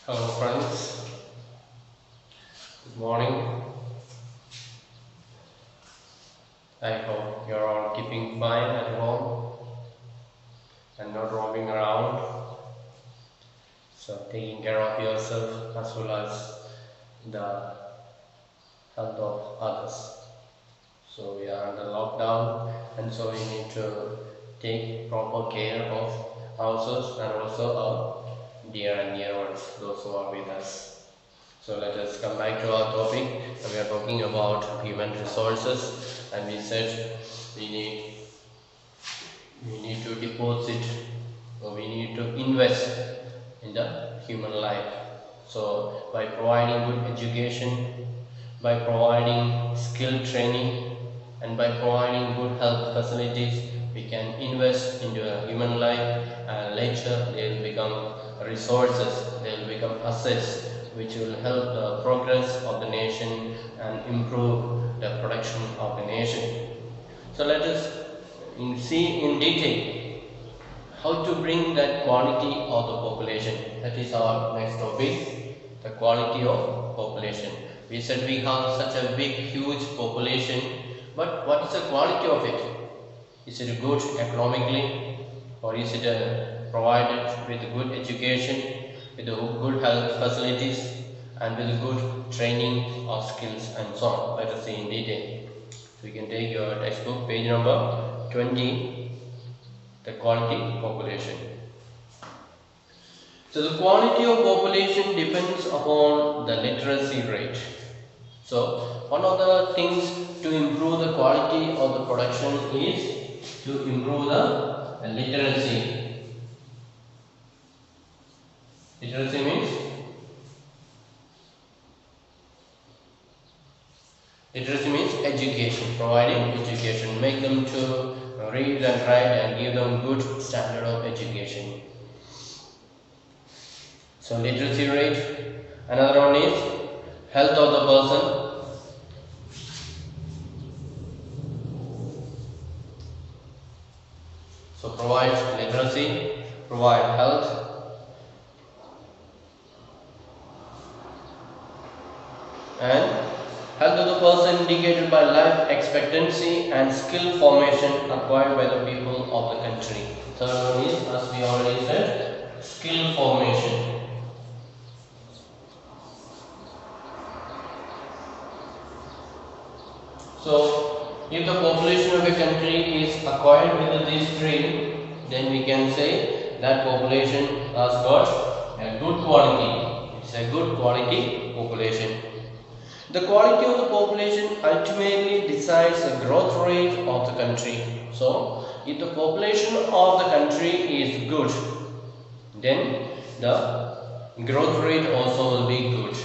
Hello friends, good morning. I hope you're all keeping fine at home and not roaming around. So taking care of yourself as well as the health of others. So we are under lockdown and so we need to take proper care of ourselves and also our dear and near ones, those who are with us. So let us come back to our topic. We are talking about human resources and we said we need we need to deposit or we need to invest in the human life. So by providing good education, by providing skill training and by providing good health facilities, we can invest into a human life and later they will become resources, they will become assets which will help the progress of the nation and improve the production of the nation. So let us see in detail how to bring that quality of the population. That is our next topic, the quality of population. We said we have such a big, huge population, but what is the quality of it? Is it good economically, or is it provided with good education, with good health facilities, and with good training of skills and so on? Let us see in detail. So you can take your textbook, page number 20, the quality population. So the quality of population depends upon the literacy rate. So one of the things to improve the quality of the production is to improve the literacy. Literacy means education, providing education, make them to read and write and give them good standard of education. So literacy rate. Another one is health of the person. So provide literacy, provide health, and health of the person indicated by life expectancy and skill formation acquired by the people of the country. Third one is, as we already said, skill formation. So if the population of a country is acquired with this three, then we can say that population has got a good quality. It's a good quality population. The quality of the population ultimately decides the growth rate of the country. So if the population of the country is good, then the growth rate also will be good.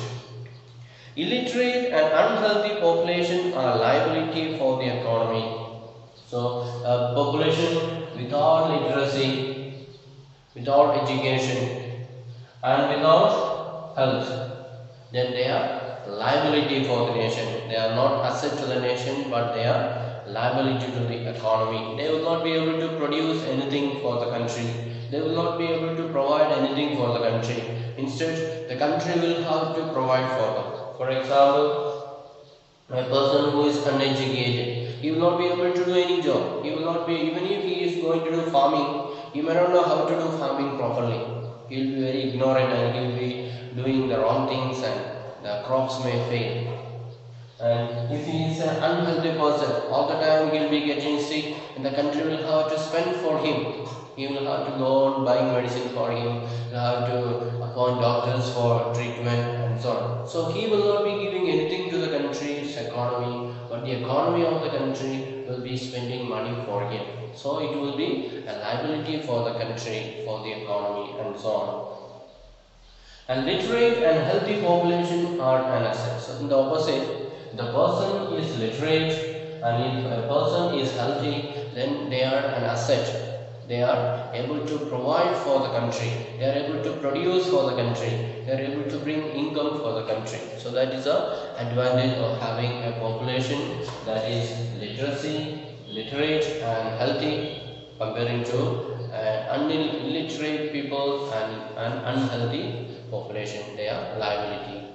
Illiterate and unhealthy population are liability for the economy. So a population without literacy, without education and without health, then they are liability for the nation. They are not asset to the nation, but they are liability to the economy. They will not be able to produce anything for the country. They will not be able to provide anything for the country. Instead, the country will have to provide for them. For example, a person who is uneducated, he will not be able to do any job. He will not be, even if he is going to do farming, he may not know how to do farming properly. He will be very ignorant and he will be doing the wrong things and the crops may fail. And if he is an unhealthy person, all the time he will be getting sick and the country will have to spend for him. He will have to go on buying medicine for him, he will have to appoint doctors for treatment and so on. So he will not be giving anything to the country's economy, but the economy of the country will be spending money for him. So it will be a liability for the country, for the economy and so on. And literate and healthy population are an asset. So in the opposite, the person is literate and if a person is healthy, then they are an asset. They are able to provide for the country. They are able to produce for the country. They are able to bring income for the country. So that is the advantage of having a population that is literate and healthy comparing to illiterate people people and an unhealthy population. They are liability.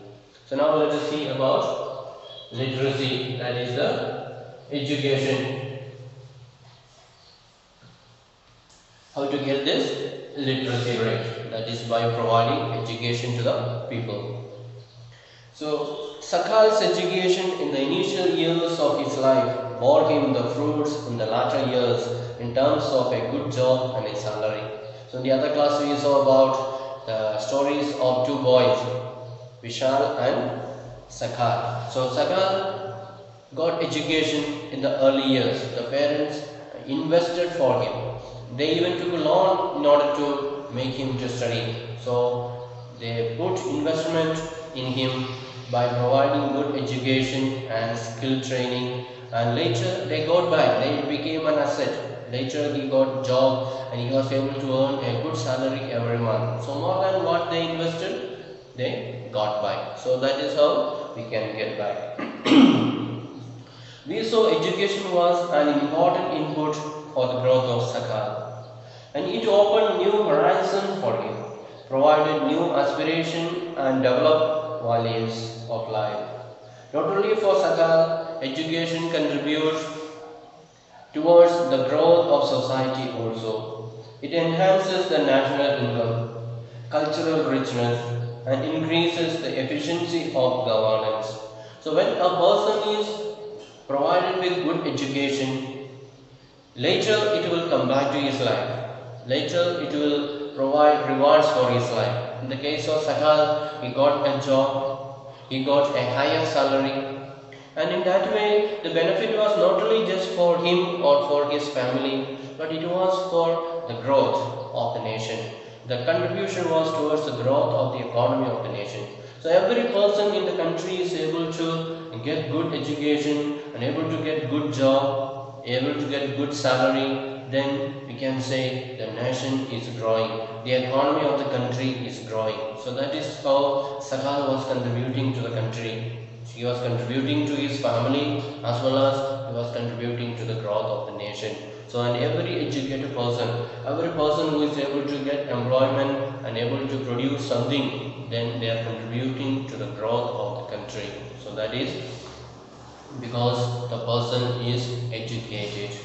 So now let us see about literacy, that is the education. How to get this literacy rate? That is by providing education to the people. So Sakal's education in the initial years of his life bore him the fruits in the latter years in terms of a good job and a salary. So in the other class we saw about the stories of two boys, Vishal and Sakal. So Sakal got education in the early years. The parents invested for him. They even took a loan in order to make him to study. So they put investment in him by providing good education and skill training, and later they got back. They became an asset. Later he got job and he was able to earn a good salary every month. So more than what they invested, they got back. So that is how we can get back. We saw education was an important input for the growth of Sakal, and it opened new horizons for him, provided new aspiration and developed values of life. Not only for Sakal, education contributes towards the growth of society also. It enhances the national income, cultural richness, and increases the efficiency of governance. So when a person is provided with good education, later it will come back to his life. Later it will provide rewards for his life. In the case of Sakal, he got a job, he got a higher salary, and in that way the benefit was not only just for him or for his family, but it was for the growth of the nation. The contribution was towards the growth of the economy of the nation. So every person in the country is able to get good education and able to get good job, able to get good salary, then we can say the nation is growing, the economy of the country is growing. So that is how Sakal was contributing to the country. He was contributing to his family as well as he was contributing to the growth of the nation. So and every educated person, every person who is able to get employment and able to produce something, then they are contributing to the growth of the country. So that is because the person is educated.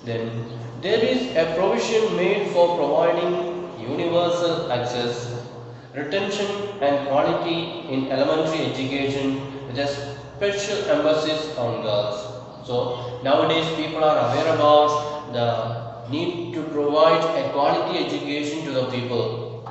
Then there is a provision made for providing universal access, retention and quality in elementary education with a special emphasis on girls. So nowadays people are aware about the need to provide a quality education to the people,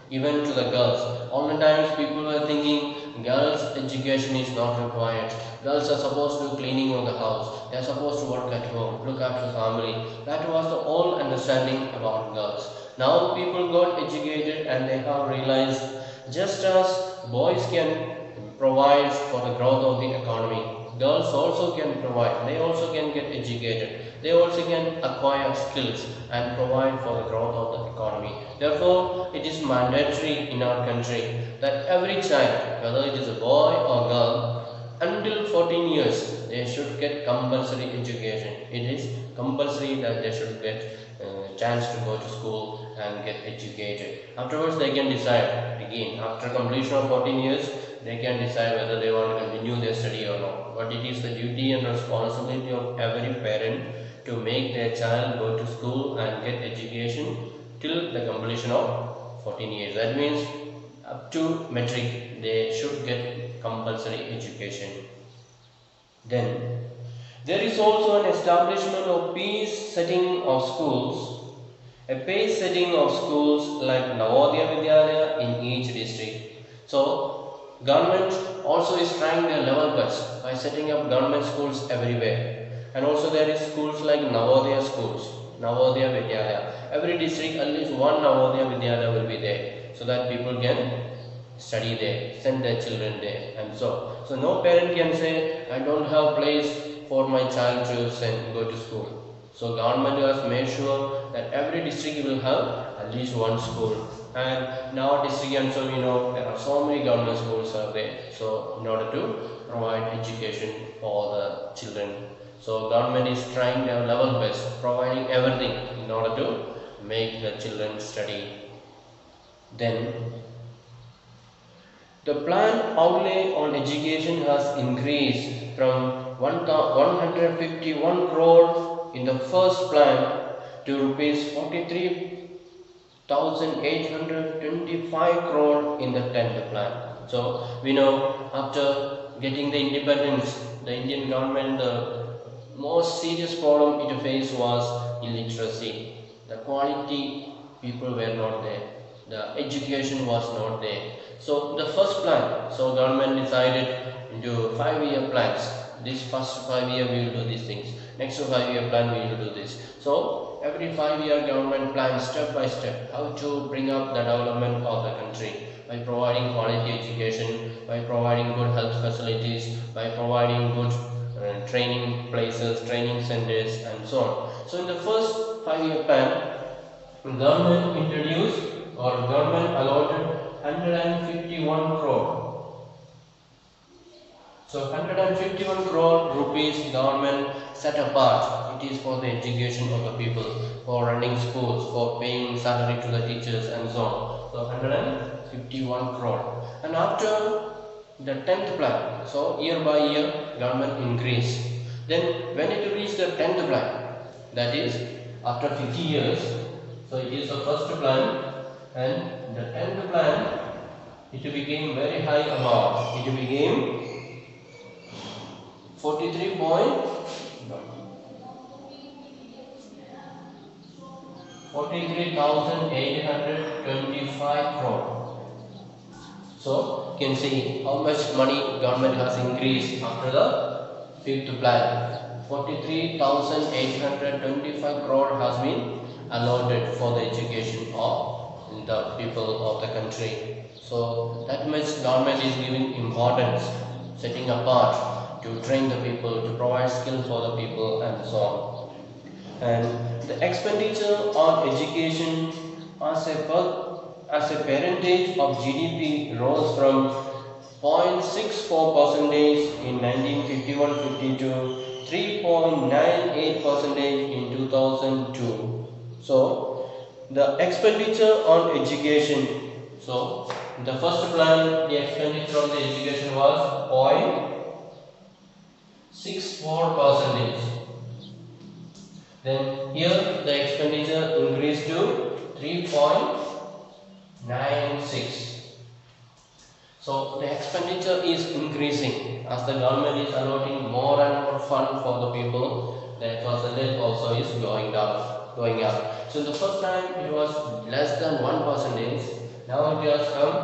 even to the girls. All the times people were thinking girls' education is not required. Girls are supposed to do cleaning of the house. They are supposed to work at home, look after the family. That was the whole understanding about girls. Now people got educated and they have realized just as boys can provide for the growth of the economy, girls also can provide. They also can get educated. They also can acquire skills and provide for the growth of the economy. Therefore, it is mandatory in our country that every child, whether it is a boy or girl, until 14 years, they should get compulsory education. It is compulsory that they should get a chance to go to school and get educated. Afterwards, they can decide again. After completion of 14 years, they can decide whether they want to continue their study or not. But it is the duty and responsibility of every parent to make their child go to school and get education till the completion of 14 years. That means up to metric, they should get compulsory education. Then there is also an establishment of pace setting of schools, a pace setting of schools like Navodaya Vidyalaya in each district. So government also is trying their level best by setting up government schools everywhere, and also there is schools like Navodaya schools, Navodaya Vidyalaya. Every district at least one Navodaya Vidyalaya will be there, so that people can study there, send their children there, and so no parent can say I don't have place for my child to go to school. So government has made sure that every district will have at least one school, and now district also there are so many government schools are there. So in order to provide education for the children, so government is trying their level best, providing everything in order to make the children study. Then the planned outlay on education has increased from 151 crore in the first plan to rupees 43,825 crore in the 10th plan. So we know after getting the independence, the Indian government, the most serious problem it faced was illiteracy. The quality people were not there. The education was not there. So the first plan, so government decided into 5-year plans. This first 5 year we will do these things. Next 5-year plan we will do this. So every 5-year government plan step by step how to bring up the development of the country by providing quality education, by providing good health facilities, by providing good training places, training centers and so on. So in the first 5-year plan, government introduced or government allotted 151 crore. So 151 crore rupees government set apart. It is for the education of the people, for running schools, for paying salary to the teachers and so on. So 151 crore. And after the 10th plan, so year by year government increase. Then when it reached the 10th plan, that is after 50 years, so it is the first plan and the 10th plan, it became very high amount. It became 43,825 crore. So you can see how much money government has increased after the 5th plan. 43,825 crore has been allotted for the education of the people of the country. So that much government is giving importance, setting apart to train the people, to provide skill for the people and so on. And the expenditure on education as a percentage of GDP rose from 0.64 percentage in 1951-52 to 3.98 percentage in 2002. So the expenditure on education, so the first plan the expenditure on the education was 0.64 percentage. Then here the expenditure increased to 3.96. So the expenditure is increasing as the government is allotting more and more fund for the people. The percentage also is going up. So the first time it was less than 1 percentage. Now it has come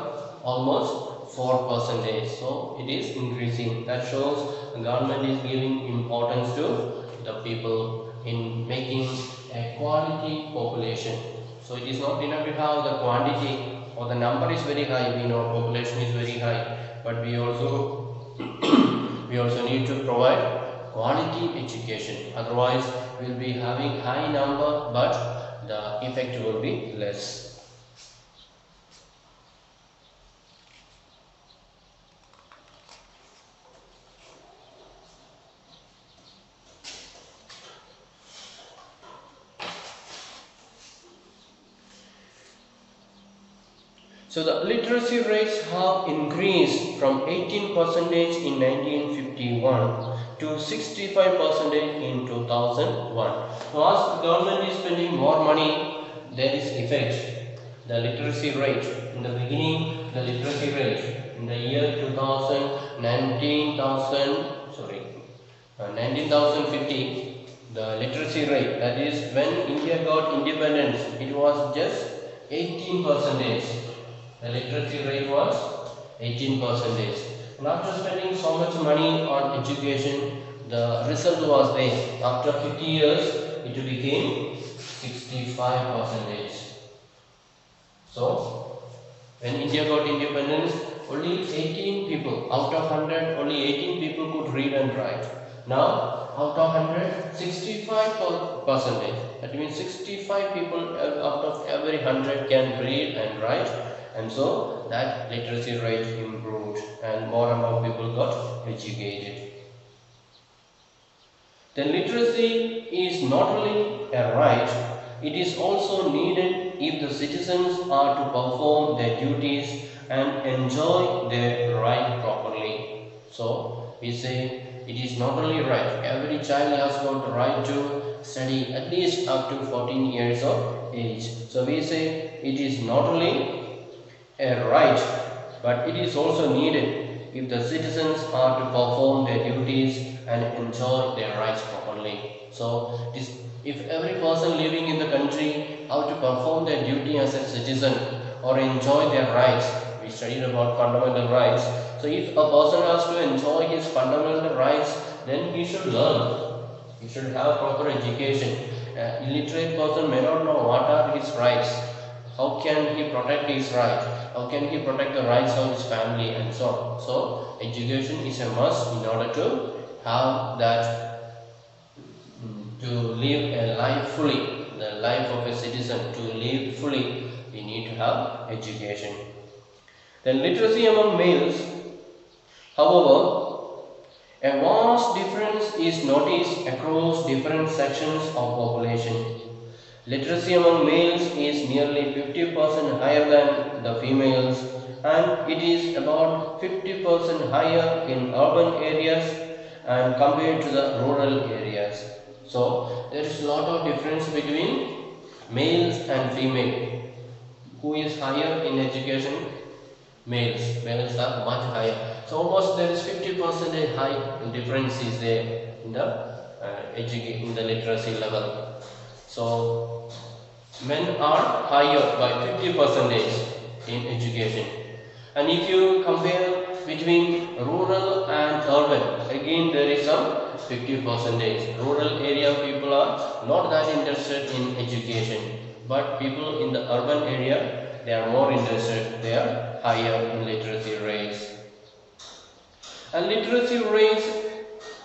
almost 4 percentage. So it is increasing. That shows the government is giving importance to the people in making a quality population. So it is not enough to have the quantity or the number is very high. We know population is very high, but we also need to provide quality education. Otherwise, we will be having high number, but the effect will be less. So the literacy rates have increased from 18% in 1951 to 65% in 2001. So as the government is spending more money, there is effect. The literacy rate in the beginning, the literacy rate in the year 1950, the literacy rate, that is when India got independence, it was just 18%. The literacy rate was 18%. And after spending so much money on education, the result was there. After 50 years, it became 65%. So, when India got independence, only 18 people, out of 100, only 18 people could read and write. Now, out of 100, 65%. That means 65 people out of every 100 can read and write. And so that literacy rate improved and more people got educated. Then literacy is not only a right, It is also needed if the citizens are to perform their duties and enjoy their right properly. So we say it is not only right, every child has got the right to study at least up to 14 years of age. So we say it is not only a right, but it is also needed if the citizens are to perform their duties and enjoy their rights properly. So if every person living in the country how to perform their duty as a citizen or enjoy their rights, we studied about fundamental rights. So if a person has to enjoy his fundamental rights, then he should learn. He should have proper education. An illiterate person may not know what are his rights. How can he protect his rights? How can he protect the rights of his family and so on? So education is a must in order to have that, to live a life fully, the life of a citizen. To live fully, we need to have education. Then literacy among males, however, a vast difference is noticed across different sections of population. Literacy among males is nearly 50% higher than the females, and it is about 50% higher in urban areas and compared to the rural areas. So there is a lot of difference between males and female. Who is higher in education? Males. Males are much higher. So almost there is 50% high difference is there in the literacy level. So men are higher by 50% in education. And if you compare between rural and urban, again there is some 50%. Rural area people are not that interested in education, but people in the urban area, they are more interested, they are higher in literacy rates. And literacy rates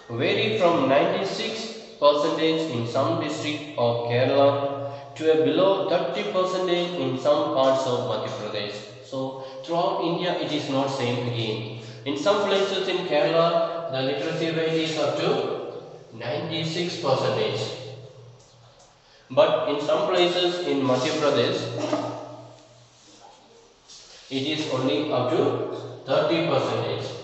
vary from 96% in some district of Kerala to a below 30% in some parts of Madhya Pradesh. So throughout India it is not same again. In some places in Kerala the literacy rate is up to 96%. But in some places in Madhya Pradesh it is only up to 30%.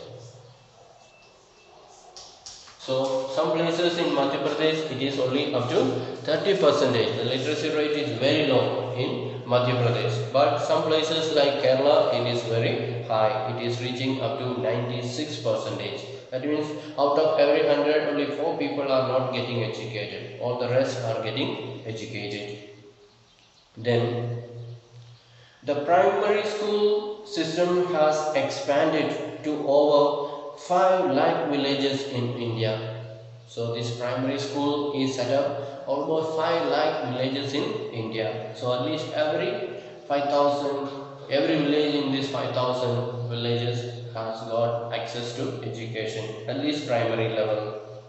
So some places in Madhya Pradesh it is only up to 30%. The literacy rate is very low in Madhya Pradesh. But some places like Kerala it is very high. It is reaching up to 96%. That means out of every 100 only 4 people are not getting educated. All the rest are getting educated. Then the primary school system has expanded to over 5 lakh villages in India. So this primary school is set up almost 5 lakh villages in India. So at least every village in these 5,000 villages has got access to education, at least primary level.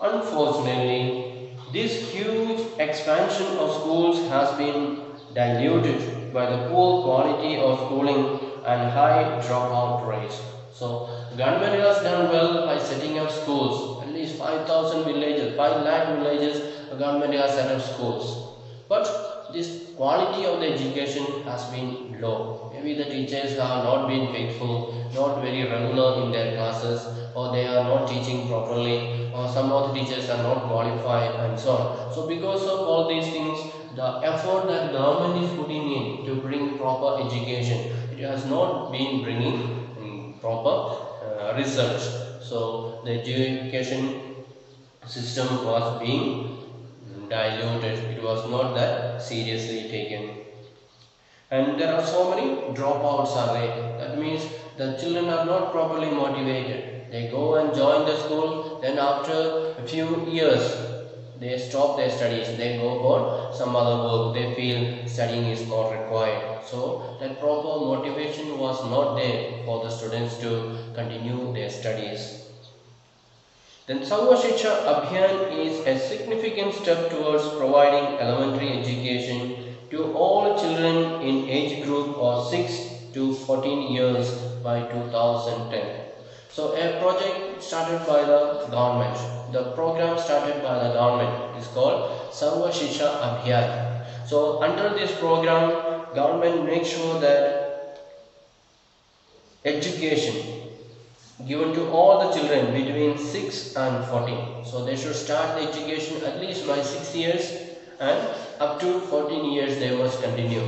Unfortunately, this huge expansion of schools has been diluted by the poor quality of schooling and high dropout rates. So government has done well by setting up schools. At least 5,000 villages, 5 lakh villages, the government has set up schools. But this quality of the education has been low. Maybe the teachers have not been faithful, not very regular in their classes, or they are not teaching properly, or some of the teachers are not qualified and so on. So because of all these things, the effort that government is putting in to bring proper education, it has not been bringing proper results. So the education system was being diluted. It was not that seriously taken. And there are so many dropouts are there. That means the children are not properly motivated. They go and join the school, then after a few years they stop their studies, they go for some other work, they feel studying is not required. So that proper motivation was not there for the students to continue their studies. Then Sarva Shiksha Abhiyan is a significant step towards providing elementary education to all children in age group of 6 to 14 years by 2010. So a project started by the government. The program started by the government is called Sarva Shiksha Abhiyan. So under this program, government makes sure that education given to all the children between 6 and 14. So they should start the education at least by 6 years, and up to 14 years they must continue.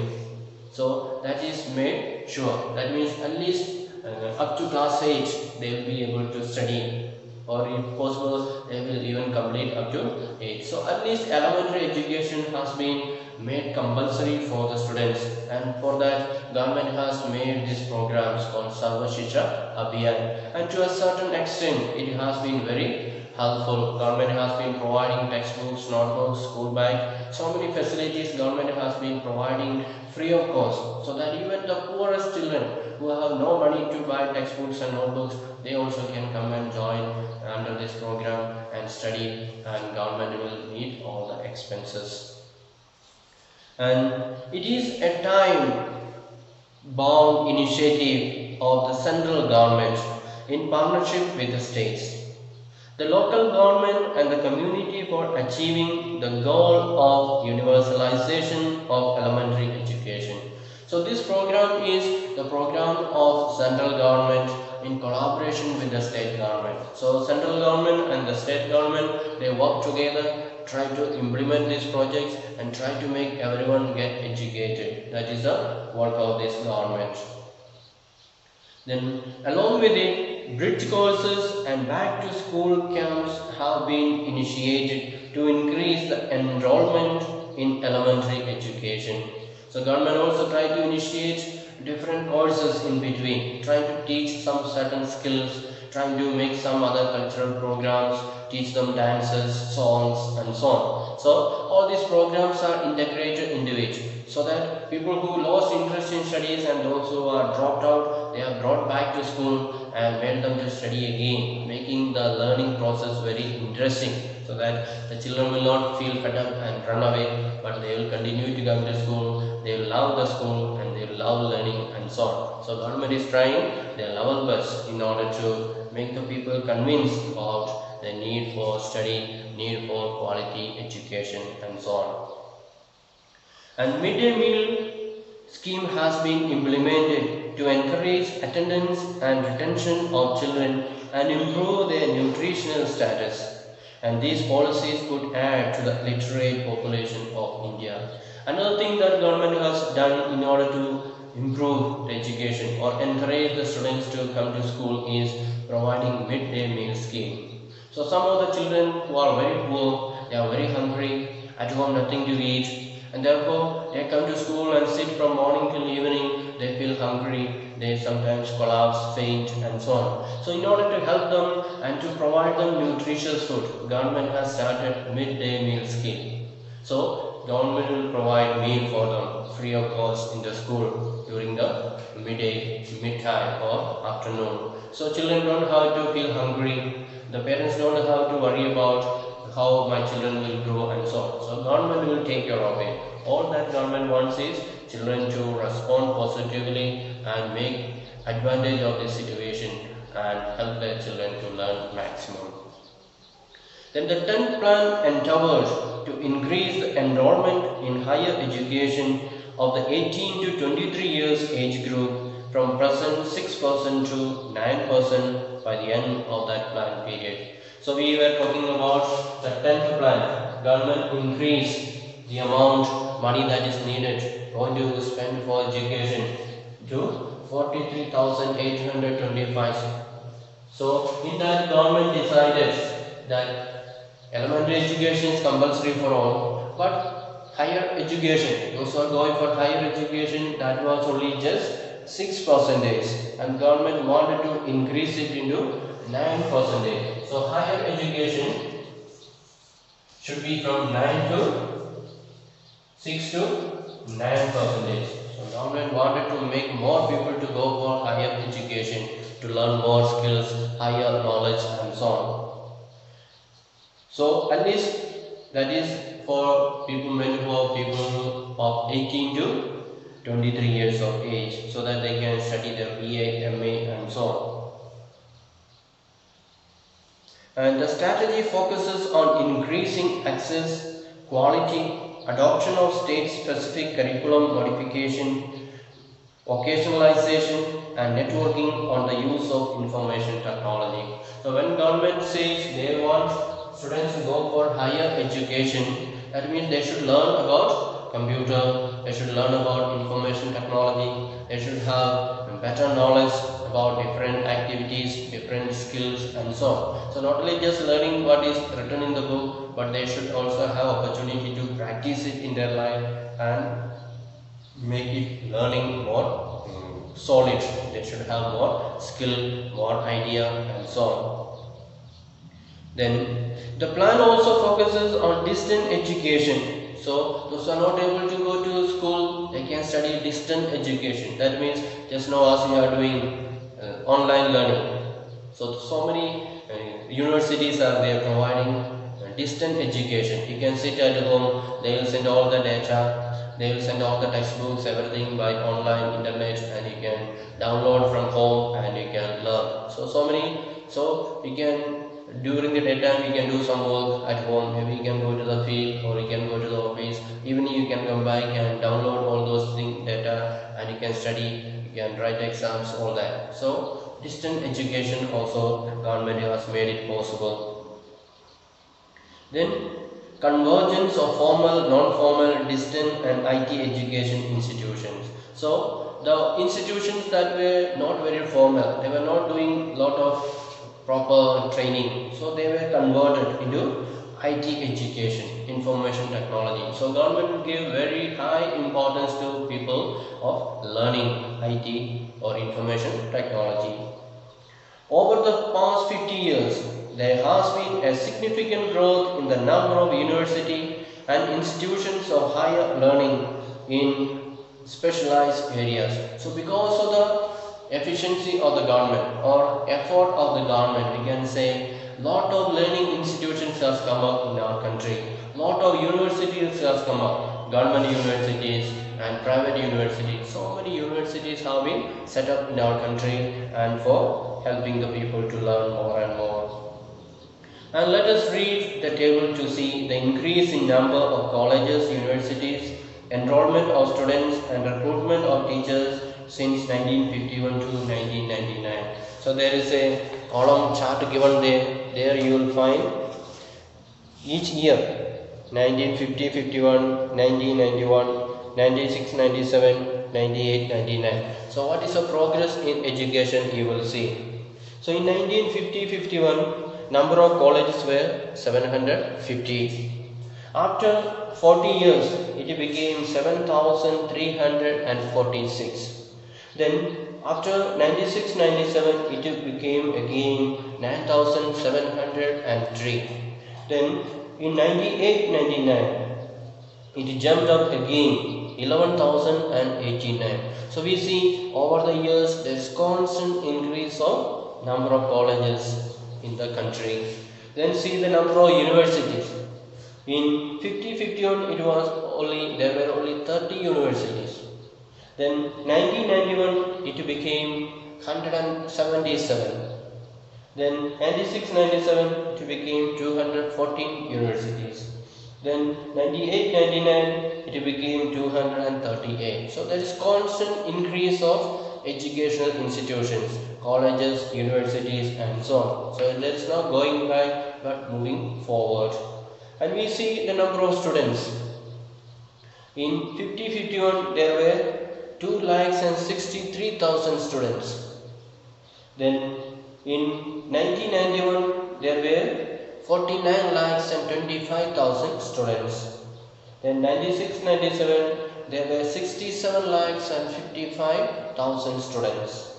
So that is made sure. That means at least up to class 8 they will be able to study, or if possible they will even complete up to 8. So at least elementary education has been made compulsory for the students, and for that government has made these programs called Sarva Shiksha Abhiyan, and to a certain extent it has been very helpful. Government has been providing textbooks, notebooks, school bag, so many facilities government has been providing free of cost, so that even the poorest children who have no money to buy textbooks and notebooks, they also can come and join under this program and study, and government will meet all the expenses. And it is a time bound initiative of the central government in partnership with the states, the local government and the community for achieving the goal of universalization of elementary education. So this program is the program of central government in collaboration with the state government. So central government and the state government, they work together, try to implement these projects and try to make everyone get educated. That is the work of this government. Then along with it, bridge courses and back to school camps have been initiated to increase the enrollment in elementary education. So government also try to initiate different courses in between, trying to teach some certain skills, trying to make some other cultural programs, teach them dances, songs and so on. So all these programs are integrated into it, so that people who lost interest in studies and those who are dropped out, they are brought back to school and made them to study again, making the learning process very interesting, so that the children will not feel fed up and run away, but they will continue to come to school, they will love the school and they will love learning and so on. So government is trying their level best in order to make the people convinced about the need for study, need for quality education and so on. And midday meal scheme has been implemented to encourage attendance and retention of children and improve their nutritional status. And these policies could add to the literate population of India. Another thing that government has done in order to improve the education or encourage the students to come to school is providing midday meal scheme. So some of the children who are very poor, they are very hungry, at home nothing to eat, and therefore they come to school and sit from morning till evening, they feel hungry, they sometimes collapse, faint and so on. So in order to help them and to provide them nutritious food, government has started midday meal scheme. So government will provide meal for them free of cost in the school during the midtime or afternoon. So children don't have to feel hungry, the parents don't have to worry about how my children will grow and so on. So government will take care of it. All that government wants is children to respond positively and make advantage of this situation and help their children to learn maximum. Then the 10th plan endeavors to increase the enrollment in higher education of the 18 to 23 years age group from present 6% to 9% by the end of that plan period. So we were talking about the 10th plan. Government increase the amount money that is needed going to spend for education to 43,825. So in that government decided that elementary education is compulsory for all, but higher education, those who are going for higher education, that was only just 6%, and government wanted to increase it into 9%. So higher education should be from 9 to 6 to 9%. So government wanted to make more people to go for higher education, to learn more skills, higher knowledge and so on. So at least that is for people of 18 to 23 years of age, so that they can study their BA, MA and so on. And the strategy focuses on increasing access, quality adoption of state-specific curriculum modification, vocationalization and networking on the use of information technology. So when government says they want students to go for higher education, that means they should learn about computer, they should learn about information technology, they should have better knowledge about different activities, different skills and so on. So not only just learning what is written in the book, but they should also have opportunity to practice it in their life and make it learning more solid. They should have more skill, more idea and so on. Then the plan also focuses on distant education. So those who are not able to go to school, they can study distant education. That means just now as we are doing online learning. So many universities are there providing distant education. You can sit at home, they will send all the data, they will send all the textbooks, everything by online internet, and you can download from home and you can learn. So you can, during the daytime you can do some work at home, maybe you can go to the field or you can go to the office. Even you can come back and download all those data and you can study, you can write exams, all that. So distant education also government has made it possible. Then convergence of formal, non-formal, distant and IT education institutions. So the institutions that were not very formal, they were not doing lot of proper training, so they were converted into IT education, information technology. So government gave very high importance to people of learning IT or information technology. Over the past 50 years, there has been a significant growth in the number of university and institutions of higher learning in specialized areas. So because of the efficiency of the government or effort of the government, we can say lot of learning institutions has come up in our country. Lot of universities has come up, government universities and private universities. So many universities have been set up in our country and for helping the people to learn more and more. And let us read the table to see the increase in number of colleges, universities, enrollment of students and recruitment of teachers since 1951 to 1999. So there is a column chart given there. There you will find each year 1950, 51, 1991, 96, 97, 98, 99. So what is the progress in education you will see. So in 1950-51, number of colleges were 750. After 40 years, it became 7,346. Then after 96-97, it became again 9,703. Then in 98-99, it jumped up again 11,089. So we see over the years there is constant increase of number of colleges in the country. Then see the number of universities. In 50-51 there were only 30 universities. Then 1991 it became 177. Then 96-97 it became 214 universities. Then 98-99 it became 238. So there is constant increase of educational institutions, colleges, universities and so on. So there is not going back but moving forward. And we see the number of students. In 50-51 there were 2,63,000 students. Then in 1991 there were 49,25,000 students. Then 96-97 there were 67,55,000 students.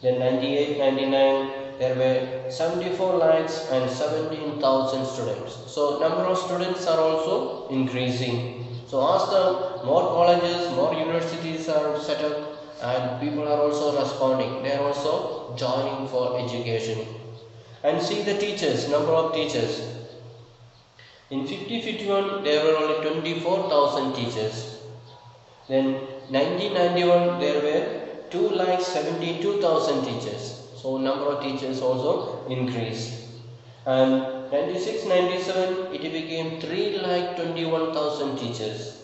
Then 98-99 there were 74,17,000 students. So number of students are also increasing. So as the more colleges, more universities are set up and people are also responding, they are also joining for education. And see the teachers, number of teachers. In 50-51 there were only 24,000 teachers. Then 1991 there were 2,72,000 teachers. So number of teachers also increased. And 96-97 it became 3,21,000 teachers,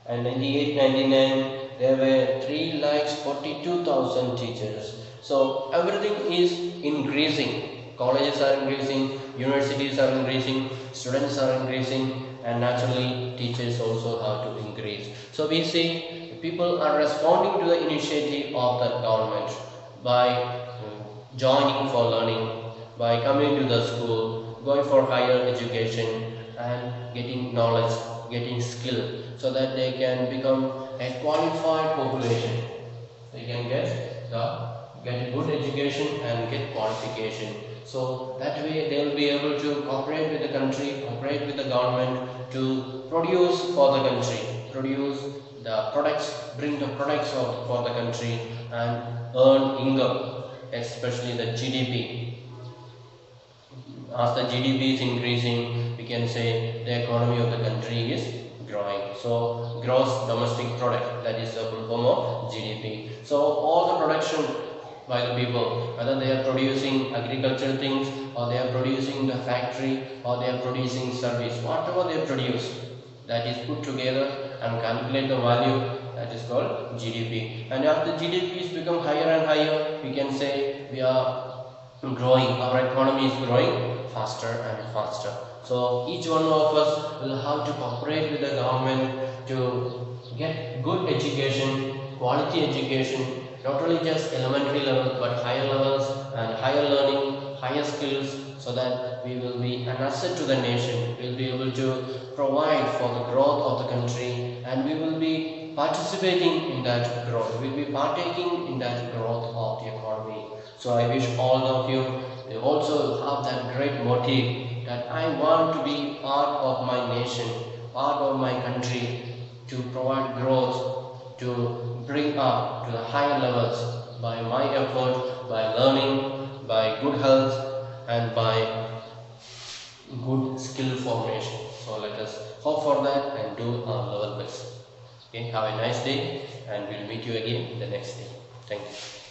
and 98-99 there were 3,42,000 teachers. So everything is increasing. Colleges are increasing, universities are increasing, students are increasing, and naturally teachers also have to increase. So we see people are responding to the initiative of the government by joining for learning, by coming to the school, going for higher education and getting knowledge, getting skill, so that they can become a qualified population. They can get good education and get qualification. So that way they will be able to cooperate with the country, cooperate with the government to produce for the country, produce the products, bring the products for the country and earn income, especially the GDP. As the GDP is increasing, we can say the economy of the country is growing. So gross domestic product, that is the full form of GDP. So all the production by the people, whether they are producing agricultural things or they are producing the factory or they are producing service, whatever they produce, that is put together and calculate the value, that is called GDP. And as the GDP is become higher and higher, we can say we are growing, our economy is growing faster and faster. So each one of us will have to cooperate with the government to get good education, quality education, not only just elementary level but higher levels and higher learning, higher skills, so that we will be an asset to the nation. We will be able to provide for the growth of the country, and we will be participating in that growth. We will be partaking in that growth of the economy. So I wish all of you also have that great motive that I want to be part of my nation, part of my country, to provide growth, to bring up to the higher levels by my effort, by learning, by good health and by good skill formation. So let us hope for that and do our level best. Okay, have a nice day and we'll meet you again the next day. Thank you.